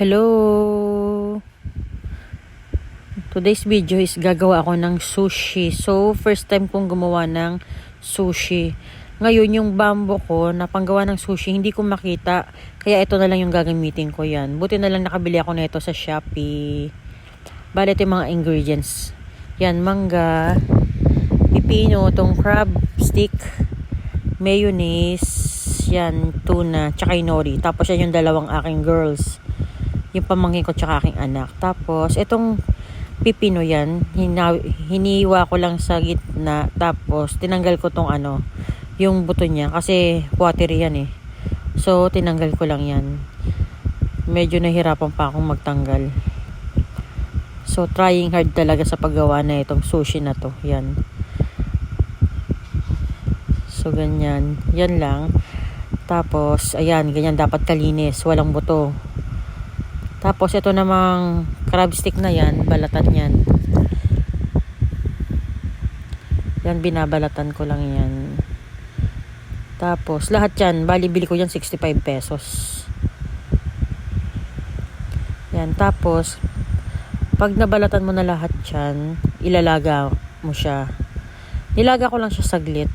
Hello! Today's video is gagawa ako ng sushi. So, first time kong gumawa ng sushi. Ngayon, yung bamboo ko na panggawa ng sushi, hindi ko makita. Kaya ito na lang yung gagamitin ko yan. Buti na lang nakabili ako na ito sa Shopee. Bale, ito yung mga ingredients. Yan, mangga, pipino, tong crab stick, mayonnaise, yan, tuna, tsaka nori. Tapos yan yung dalawang aking girls. Yung pamangkin ko tsaka aking anak. Tapos, itong pipino yan, hiniwa ko lang sa gitna. Tapos, tinanggal ko tong yung buto niya. Kasi, watery yan eh. So, tinanggal ko lang yan. Medyo nahirapan pa akong magtanggal. So, trying hard talaga sa paggawa na itong sushi na to. Yan. So, ganyan. Yan lang. Tapos, ayan, ganyan dapat kalinis. Walang buto. Tapos, ito namang crab stick na yan, balatan yan. Yan, binabalatan ko lang yan. Tapos, lahat yan, bali bili ko yan 65 pesos. Yan, tapos, pag nabalatan mo na lahat yan, ilalaga mo siya. Nilaga ko lang siya saglit.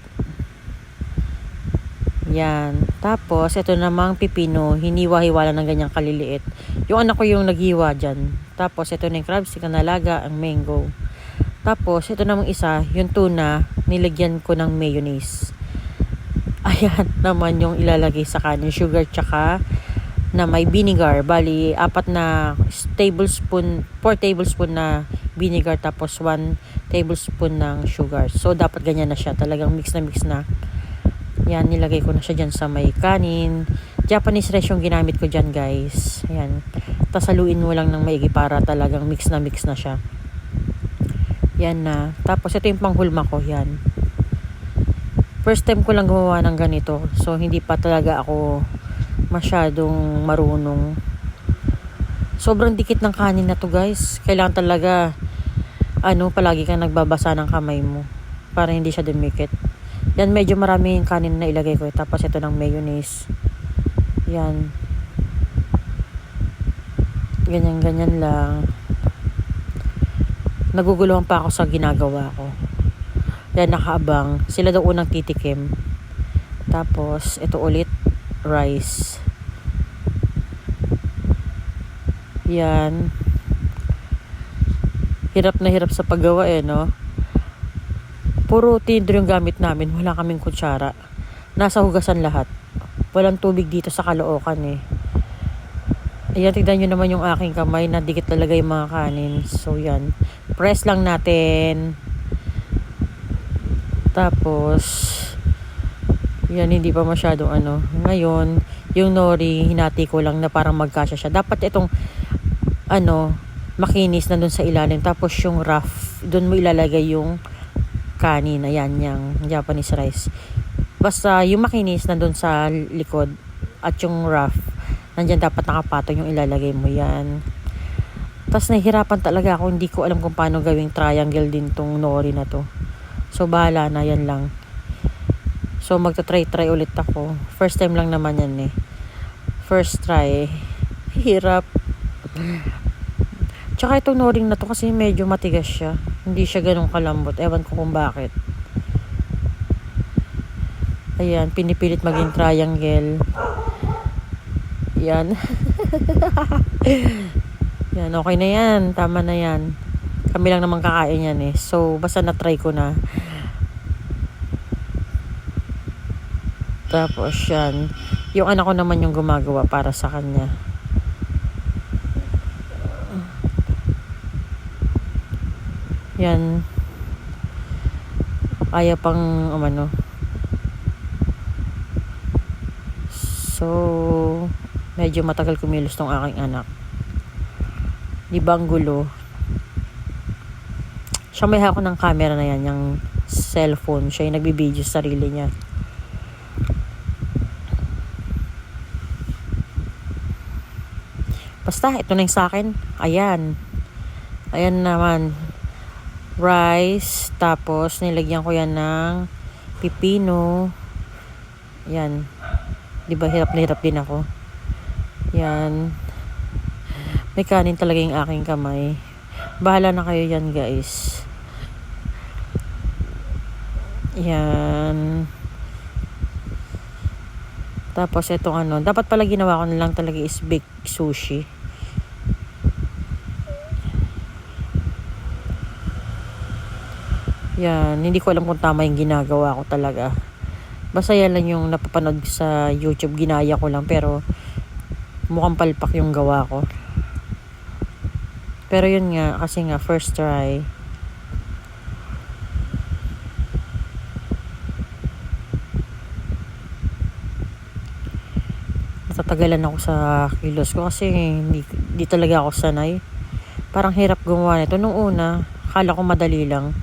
Yan. Tapos, ito namang pipino, hiniwa-hiwala ng ganyang kaliliit. Yung anak ko yung naghiwa dyan. Tapos, ito na yung crab stick na nalaga, ang mango. Tapos, ito namang isa, yung tuna, nilagyan ko ng mayonnaise. Ayan naman yung ilalagay sa kanin. Sugar, tsaka na may vinegar. Bali, 4 tablespoon na vinegar. Tapos, 1 tablespoon ng sugar. So, dapat ganyan na siya. Talagang mix na. Yan, nilagay ko na siya dyan sa may kanin. Japanese rice yung ginamit ko dyan, guys. Ayan. Tapos haluin mo lang ng maigi para talagang mix na siya. Yan na. Tapos ito yung panghulma ko. Yan. First time ko lang gumawa ng ganito. So, hindi pa talaga ako masyadong marunong. Sobrang dikit ng kanin na to, guys. Kailangan talaga palagi kang nagbabasa ng kamay mo para hindi siya dumikit. Yan, medyo marami yung kanin na ilagay ko. Tapos ito ng mayonnaise. Yan. Ganyan lang. Naguguluhan pa ako sa ginagawa ko. Yan, nakaabang. Sila daw unang titikim. Tapos, ito ulit, rice. Yan. Hirap na hirap sa paggawa no? Puro tinidor yung gamit namin. Wala kaming kutsara. Nasa hugasan lahat. Walang tubig dito sa Caloocan eh. Ayan, tignan nyo naman yung aking kamay. Nadikit talaga yung mga kanin. So, yan. Press lang natin. Tapos, yan, hindi pa masyadong Ngayon, yung nori, hinati ko lang na parang magkasya siya. Dapat itong, makinis na dun sa ilalim. Tapos, yung rough, dun mo ilalagay yung kanin. Ayan, yung Japanese rice. Basta yung makinis nandun sa likod at yung rough, nandyan dapat nakapatong yung ilalagay mo yan. Tapos nahihirapan talaga ako. Hindi ko alam kung paano gawing triangle din tong nori na to. So, bahala na. Yan lang. So, magta-try ulit ako. First time lang naman yan eh. First try. Hirap. Tsaka itong noring na to kasi medyo matigas siya. Hindi siya ganun kalambot. Ewan ko kung bakit. Ayan, pinipilit maging triangle. Yan. Yan, okay na yan. Tama na yan. Kami lang naman kakain yan eh. So, basta na-try ko na. Tapos yan. Yung anak ko naman yung gumagawa para sa kanya. Yan. Ayaw pang So, medyo matagal kumilos tong aking anak. Di ba ang gulo? Siya may hawak ng camera na yan, yung cellphone. Siya yung nagbibideo sa sarili niya. Basta, ito na yung sa akin. Ayan. Ayan naman. Rice. Tapos, nilagyan ko yan ng pipino. Ayan. Diba, hirap na hirap din ako. Yan. May kanin talaga yung aking kamay. Bahala na kayo yan, guys. Yan. Tapos itong dapat pala ginawa ko na lang talaga is bake sushi. Yan, hindi ko alam kung tama yung ginagawa ko talaga. Basta yan lang yung napapanood sa YouTube, ginaya ko lang, pero mukhang palpak yung gawa ko. Pero yun nga, kasi nga first try. Natatagalan ako sa kilos ko kasi hindi talaga ako sanay. Parang hirap gumawa nito. Nung una, akala ko madali lang.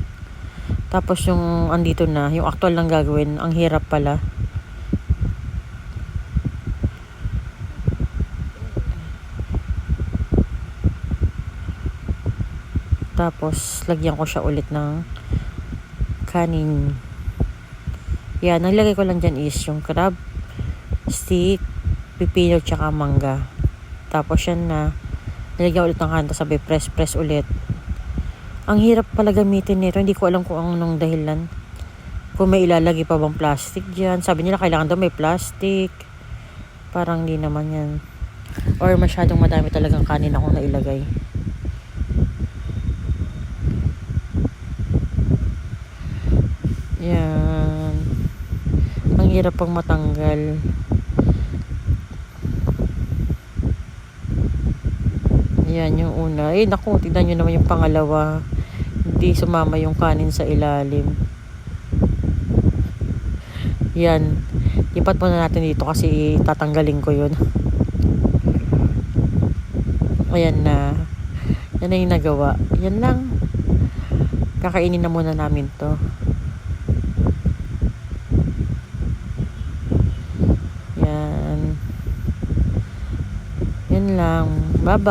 Tapos yung andito na, yung actual lang gagawin, ang hirap pala. Tapos, lagyan ko siya ulit ng kanin. Yan, naglagay ko lang dyan is yung crab stick, pipino, tsaka mangga. Tapos yan na, nilagyan ulit ng kanta, sabay press ulit. Ang hirap pala gamitin nito. Hindi ko alam kung anong dahilan. Kung may ilalagay pa bang plastic dyan. Sabi nila kailangan daw may plastic. Parang hindi naman yan. Or masyadong madami talagang kanin akong nailagay. Yan. Ang hirap pang matanggal. Yan yung una. Naku, tignan nyo naman yung pangalawa. Hindi sumama yung kanin sa ilalim. Yan. Lipat muna natin dito kasi tatanggalin ko yun. Ayan na. Yan na yung nagawa. Yan lang. Kakainin na muna namin to. Yan. Yan lang. Bye-bye.